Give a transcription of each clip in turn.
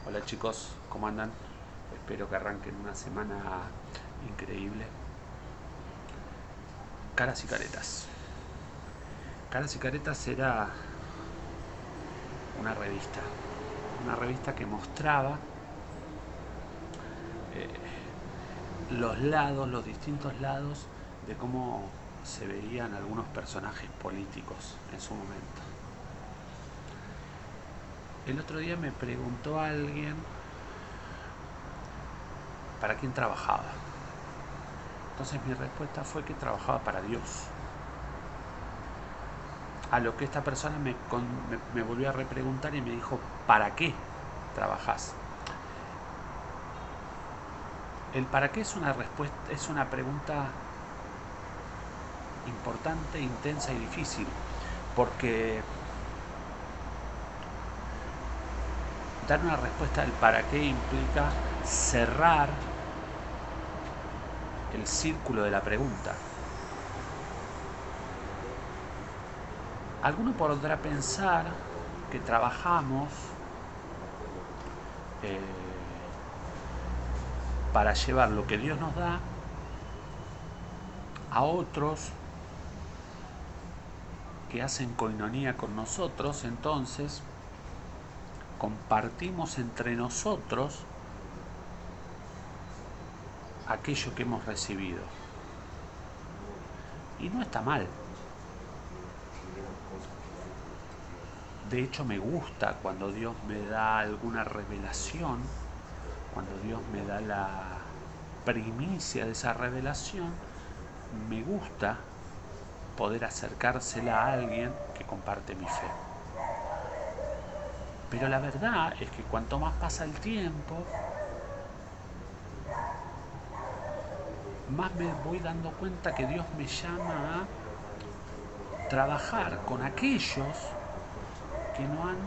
Hola chicos, ¿cómo andan? Espero que arranquen una semana increíble. Caras y Caretas. Caras y Caretas era una revista que mostraba los distintos lados de cómo se veían algunos personajes políticos en su momento. El otro día me preguntó alguien para quién trabajaba. Entonces mi respuesta fue que trabajaba para Dios. A lo que esta persona me volvió a repreguntar y me dijo, ¿para qué trabajás? El para qué es una respuesta, es una pregunta importante, intensa y difícil, porque dar una respuesta al para qué implica cerrar el círculo de la pregunta. Alguno podrá pensar que trabajamos eh, para llevar lo que Dios nos da a otros que hacen coinonía con nosotros. Entonces compartimos entre nosotros aquello que hemos recibido. Y no está mal. De hecho, me gusta cuando Dios me da alguna revelación, cuando Dios me da la primicia de esa revelación, me gusta poder acercársela a alguien que comparte mi fe. Pero la verdad es que cuanto más pasa el tiempo, más me voy dando cuenta que Dios me llama a trabajar con aquellos que no han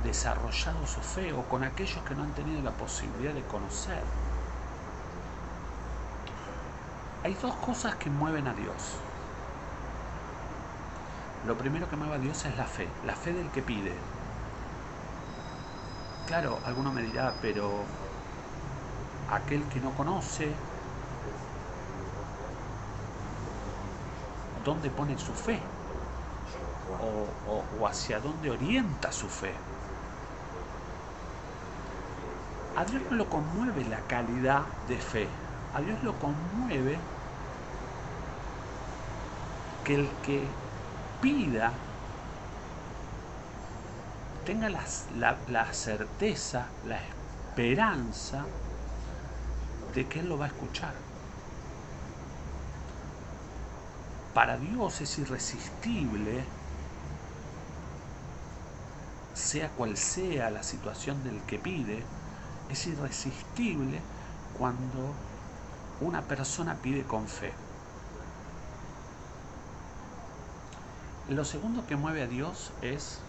desarrollado su fe o con aquellos que no han tenido la posibilidad de conocer. Hay dos cosas que mueven a Dios. Lo primero que mueve a Dios es la fe del que pide. Claro, alguno me dirá, pero aquel que no conoce, ¿dónde pone su fe? O hacia dónde orienta su fe. A Dios no lo conmueve la calidad de fe. A Dios lo conmueve que el que pida tenga la certeza, la esperanza de que Él lo va a escuchar. Para Dios es irresistible, sea cual sea la situación del que pide, es irresistible cuando una persona pide con fe. Lo segundo que mueve a Dios es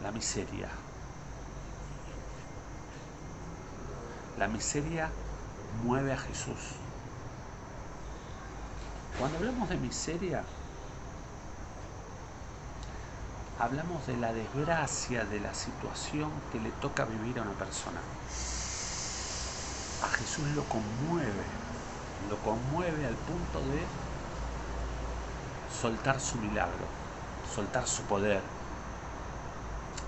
la miseria. La miseria mueve a Jesús. Cuando hablamos de miseria, hablamos de la desgracia de la situación que le toca vivir a una persona. A Jesús lo conmueve al punto de soltar su milagro, soltar su poder,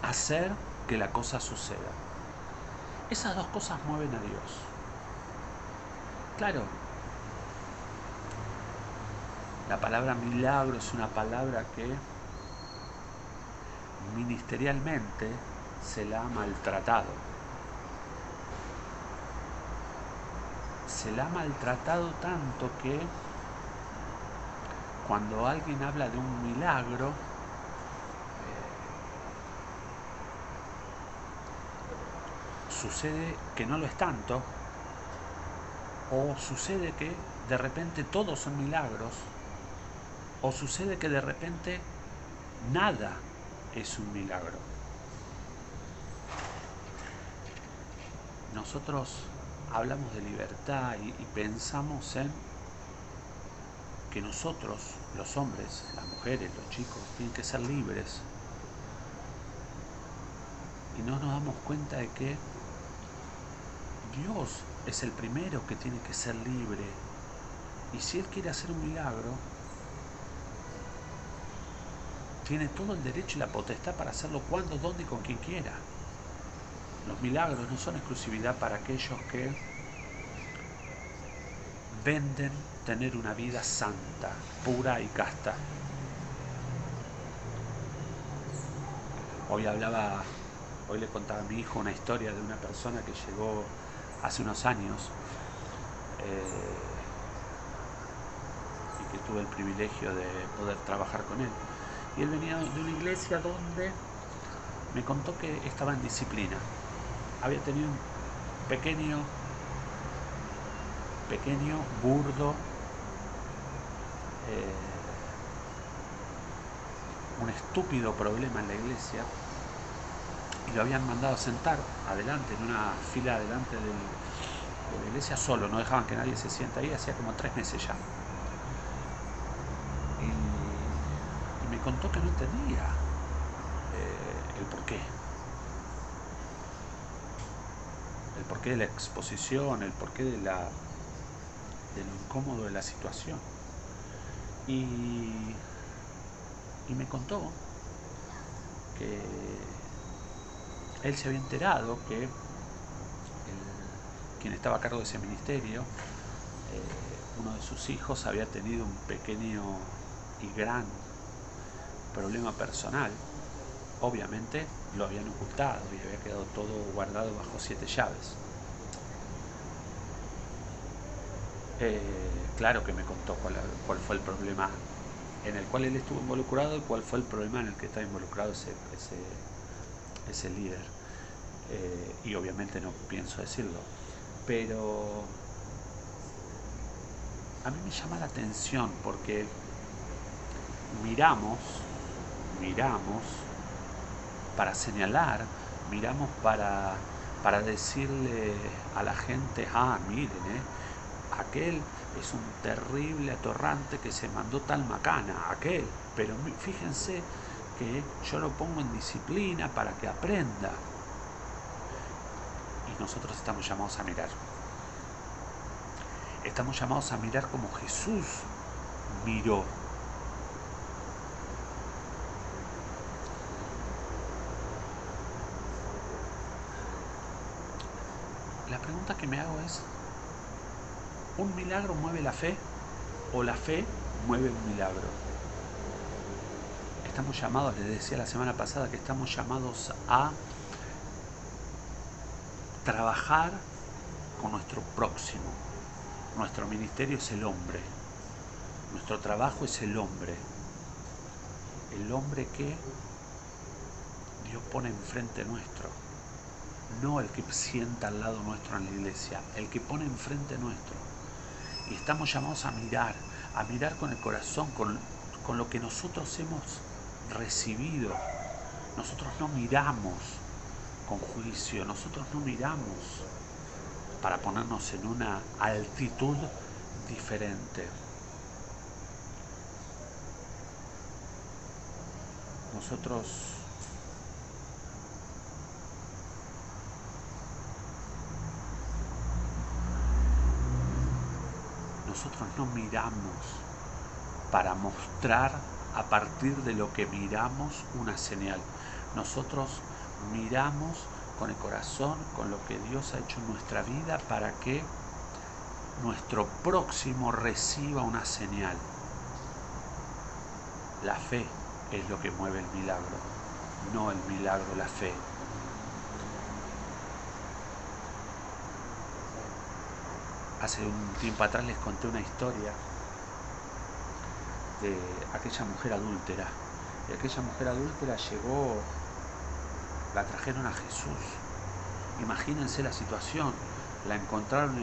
hacer que la cosa suceda. Esas dos cosas mueven a Dios. Claro, la palabra milagro es una palabra que ministerialmente se la ha maltratado. Se la ha maltratado tanto que cuando alguien habla de un milagro, sucede que no lo es tanto, o sucede que de repente todos son milagros, o sucede que de repente nada es un milagro. Nosotros hablamos de libertad y pensamos en que nosotros, los hombres, las mujeres, los chicos, tienen que ser libres. y no nos damos cuenta de que Dios es el primero que tiene que ser libre. Y si Él quiere hacer un milagro, tiene todo el derecho y la potestad para hacerlo cuando, dónde y con quien quiera. Los milagros no son exclusividad para aquellos que venden tener una vida santa, pura y casta. Hoy le contaba a mi hijo una historia de una persona que llegó hace unos años y que tuve el privilegio de poder trabajar con él. Y él venía de una iglesia donde me contó que estaba en disciplina. Había tenido un pequeño, burdo, un estúpido problema en la iglesia, y lo habían mandado a sentar adelante, en una fila adelante de la iglesia solo, no dejaban que nadie se sienta ahí, hacía como 3 meses ya. Y me contó que no entendía el porqué. El porqué de la exposición, el porqué de lo incómodo de la situación. Y me contó que él se había enterado que quien estaba a cargo de ese ministerio, uno de sus hijos había tenido un pequeño y gran problema personal. Obviamente lo habían ocultado y había quedado todo guardado bajo 7 llaves. Claro que me contó cuál fue el problema en el cual él estuvo involucrado y cuál fue el problema en el que está involucrado ese líder. Y obviamente no pienso decirlo, pero a mí me llama la atención porque miramos para señalar, miramos para decirle a la gente, miren, aquel es un terrible atorrante que se mandó tal macana, aquel, pero fíjense que yo lo pongo en disciplina para que aprenda. Y nosotros estamos llamados a mirar. Estamos llamados a mirar como Jesús miró. La pregunta que me hago es, ¿un milagro mueve la fe o la fe mueve un milagro? Estamos llamados, les decía la semana pasada, que estamos llamados a trabajar con nuestro próximo. Nuestro ministerio es el hombre. Nuestro trabajo es el hombre. El hombre que Dios pone enfrente nuestro. No el que sienta al lado nuestro en la iglesia, el que pone enfrente nuestro. Y estamos llamados a mirar con el corazón, con lo que nosotros hemos recibido. Nosotros no miramos con juicio, nosotros no miramos para ponernos en una altitud diferente. Nosotros no miramos para mostrar a partir de lo que miramos una señal. Nosotros miramos con el corazón, con lo que Dios ha hecho en nuestra vida para que nuestro próximo reciba una señal. La fe es lo que mueve el milagro, no el milagro, la fe. Hace un tiempo atrás les conté una historia de aquella mujer adúltera. Y aquella mujer adúltera llegó, la trajeron a Jesús. Imagínense la situación. La encontraron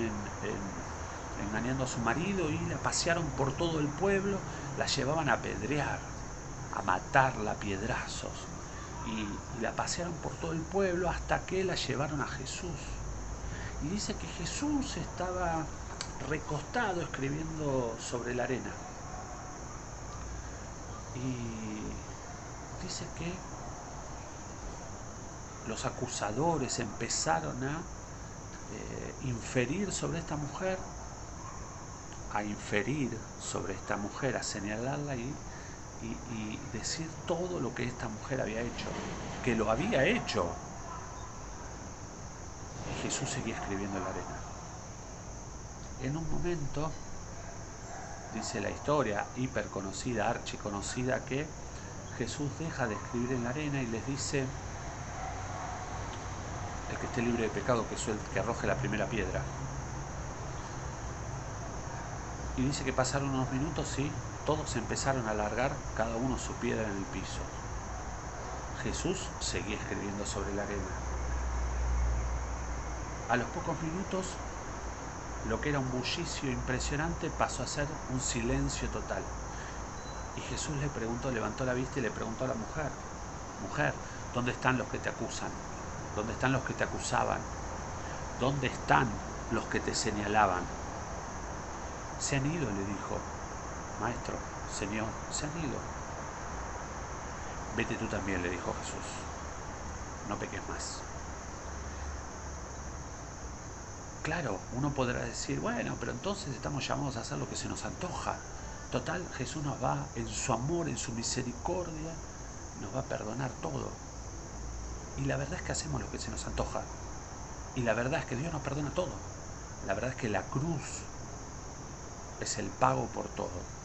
engañando a su marido y la pasearon por todo el pueblo, la llevaban a apedrear, a matarla a piedrazos. Y la pasearon por todo el pueblo hasta que la llevaron a Jesús. Y dice que Jesús estaba recostado escribiendo sobre la arena. Y dice que los acusadores empezaron a inferir sobre esta mujer, a señalarla y decir todo lo que esta mujer había hecho, que lo había hecho. Y Jesús seguía escribiendo en la arena. En un momento, dice la historia, hiperconocida, archiconocida, que Jesús deja de escribir en la arena y les dice: el que esté libre de pecado, que arroje la primera piedra. Y dice que pasaron unos minutos y todos empezaron a largar cada uno su piedra en el piso. Jesús seguía escribiendo sobre la arena. A los pocos minutos, lo que era un bullicio impresionante pasó a ser un silencio total. Y Jesús le preguntó, levantó la vista y le preguntó a la mujer: mujer, ¿dónde están los que te acusan? ¿Dónde están los que te acusaban? ¿Dónde están los que te señalaban? Se han ido, le dijo. Maestro, Señor, se han ido. Vete tú también, le dijo Jesús. No peques más. Claro, uno podrá decir: bueno, pero entonces estamos llamados a hacer lo que se nos antoja. Total, Jesús nos va, en su amor, en su misericordia, nos va a perdonar todo. Y la verdad es que hacemos lo que se nos antoja. Y la verdad es que Dios nos perdona todo. La verdad es que la cruz es el pago por todo.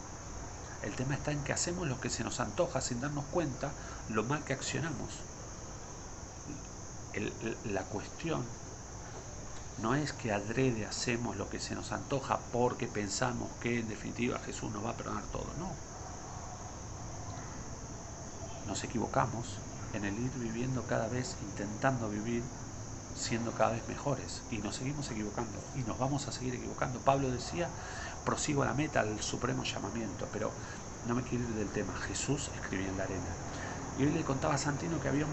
El tema está en que hacemos lo que se nos antoja sin darnos cuenta lo mal que accionamos. La cuestión no es que adrede hacemos lo que se nos antoja porque pensamos que en definitiva Jesús nos va a perdonar todo. No. Nos equivocamos en el ir viviendo cada vez, intentando vivir, siendo cada vez mejores. Y nos seguimos equivocando. Y nos vamos a seguir equivocando. Pablo decía: prosigo a la meta, al supremo llamamiento. Pero no me quiero ir del tema. Jesús escribía en la arena. Y hoy le contaba a Santino que había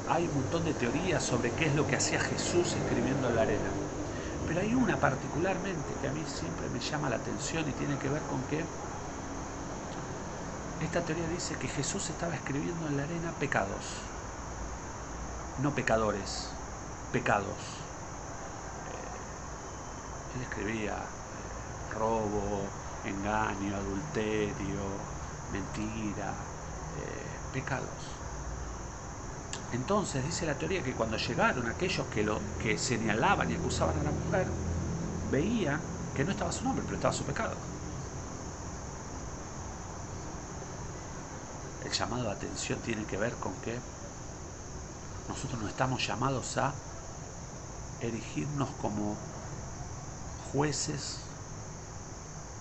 hay un montón de teorías sobre qué es lo que hacía Jesús escribiendo en la arena. Pero hay una particularmente que a mí siempre me llama la atención y tiene que ver con que esta teoría dice que Jesús estaba escribiendo en la arena pecados, no pecadores, pecados. Él escribía robo, engaño, adulterio, mentira, pecados. Entonces dice la teoría que cuando llegaron aquellos que señalaban y acusaban a la mujer, veían que no estaba su nombre, pero estaba su pecado. El llamado de atención tiene que ver con que nosotros no estamos llamados a erigirnos como jueces,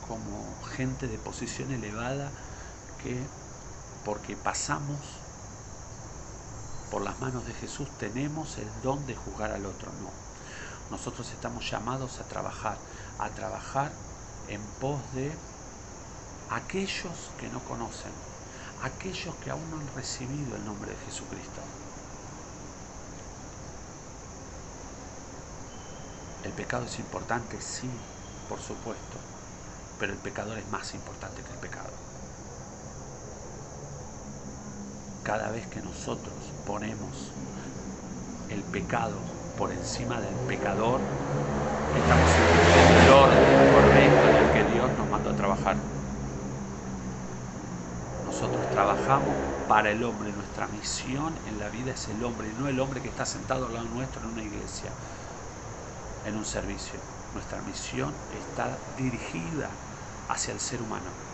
como gente de posición elevada que porque pasamos por las manos de Jesús tenemos el don de juzgar al otro. No. Nosotros estamos llamados a trabajar en pos de aquellos que no conocen, aquellos que aún no han recibido el nombre de Jesucristo. ¿El pecado es importante? Sí, por supuesto, pero el pecador es más importante que el pecado. Cada vez que nosotros ponemos el pecado por encima del pecador, estamos en el orden correcto en el que Dios nos mandó a trabajar. Nosotros trabajamos para el hombre, nuestra misión en la vida es el hombre, y no el hombre que está sentado al lado nuestro en una iglesia, en un servicio. Nuestra misión está dirigida hacia el ser humano.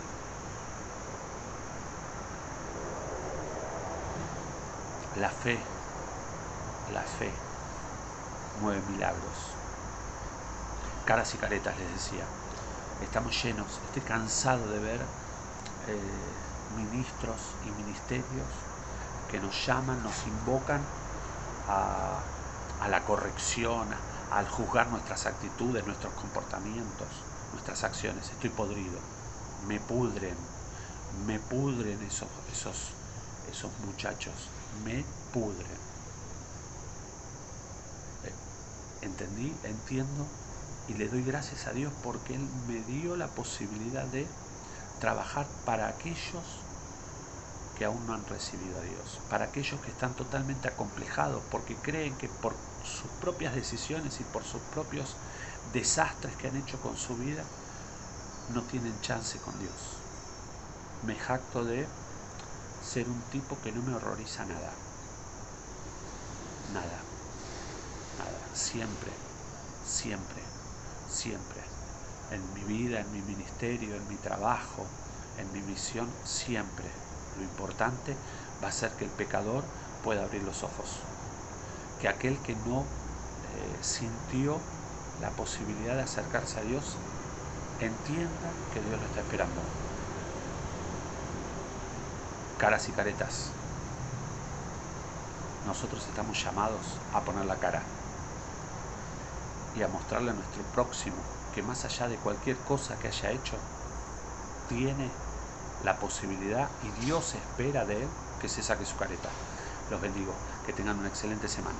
La fe mueve milagros. Caras y caretas, les decía. Estamos llenos, estoy cansado de ver ministros y ministerios que nos llaman, nos invocan a la corrección, al juzgar nuestras actitudes, nuestros comportamientos, nuestras acciones. Estoy podrido, me pudren esos muchachos, me pudren. Entendí, entiendo y le doy gracias a Dios porque Él me dio la posibilidad de trabajar para aquellos que aún no han recibido a Dios, para aquellos que están totalmente acomplejados porque creen que por sus propias decisiones y por sus propios desastres que han hecho con su vida, no tienen chance con Dios. Me jacto de ser un tipo que no me horroriza nada. Nada. Siempre. En mi vida, en mi ministerio, en mi trabajo, en mi misión, siempre. Lo importante va a ser que el pecador pueda abrir los ojos. Que aquel que no sintió la posibilidad de acercarse a Dios, entienda que Dios lo está esperando. Caras y caretas. Nosotros estamos llamados a poner la cara y a mostrarle a nuestro próximo que más allá de cualquier cosa que haya hecho, tiene la posibilidad y Dios espera de él que se saque su careta. Los bendigo, que tengan una excelente semana.